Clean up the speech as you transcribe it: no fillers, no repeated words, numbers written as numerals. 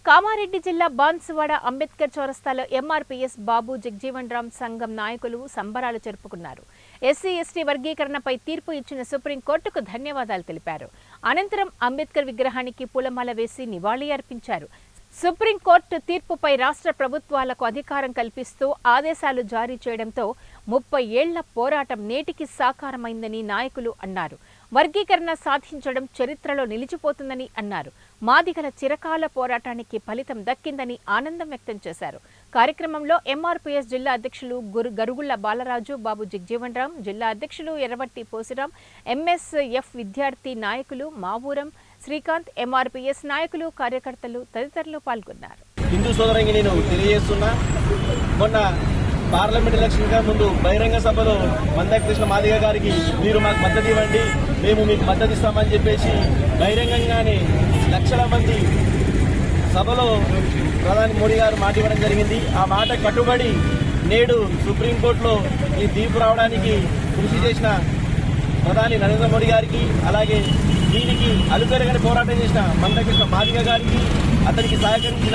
కామారెడ్డి జిల్లా బాన్సువాడ అంబేద్కర్ చౌరస్తాలో ఎంఆర్పీఎస్ బాబు జగ్జీవన్ రామ్ సంఘం నాయకులు సంబరాలు జరుపుకున్నారు. ఎస్సీ ఎస్టీ వర్గీకరణపై తీర్పు ఇచ్చిన సుప్రీంకోర్టుకు ధన్యవాదాలు తెలిపారు. అనంతరం అంబేద్కర్ విగ్రహానికి పూలమాల వేసి నివాళి అర్పించారు. సుప్రీంకోర్టు తీర్పుపై రాష్ట్ర ప్రభుత్వాలకు అధికారం కల్పిస్తూ ఆదేశాలు జారీ చేయడంతో 30 ఏళ్ల పోరాటం నేటికి సాకారమైందని నాయకులు అన్నారు. వర్గీకరణ సాధించడం చరిత్రలో నిలిచిపోతుందని అన్నారు. మాదిగల చిరకాల పోరాటానికి ఫలితం దక్కిందని ఆనందం వ్యక్తం చేశారు. కార్యక్రమంలో ఎంఆర్పీఎస్ జిల్లా అధ్యక్షులు గరుగుళ్ల బాలరాజు, బాబు జగ్జీవన్ రామ్, జిల్లా అధ్యక్షులు ఎర్రవట్టి పోసిరాం, ఎంఎస్ఎఫ్ విద్యార్థి నాయకులు మావూరం శ్రీకాంత్, ఎంఆర్పీఎస్ నాయకులు, కార్యకర్తలు తదితరులు పాల్గొన్నారు. హిందూ సోదరునికి నేను తెలియజేస్తున్నా, మొన్న పార్లమెంట్ ఎలక్షన్ గా ముందు బహిరంగ సభలో మందకృష్ణ మాదిగ గారికి మీరు మాకు మద్దతు ఇవ్వండి, మేము మీకు మద్దతు ఇస్తామని చెప్పేసి బహిరంగంగానే లక్షల మంది సభలో ప్రధాని మోడీ గారు మాట ఇవ్వడం జరిగింది. ఆ మాట కట్టుబడి నేడు సుప్రీంకోర్టులో ఈ తీర్పు రావడానికి కృషి చేసిన ప్రధాని నరేంద్ర మోడీ గారికి, అలాగే దీనికి అలుపెరగని పోరాటం చేసిన మందకృష్ణ మాదిగ గారికి, అతనికి సహకరించిన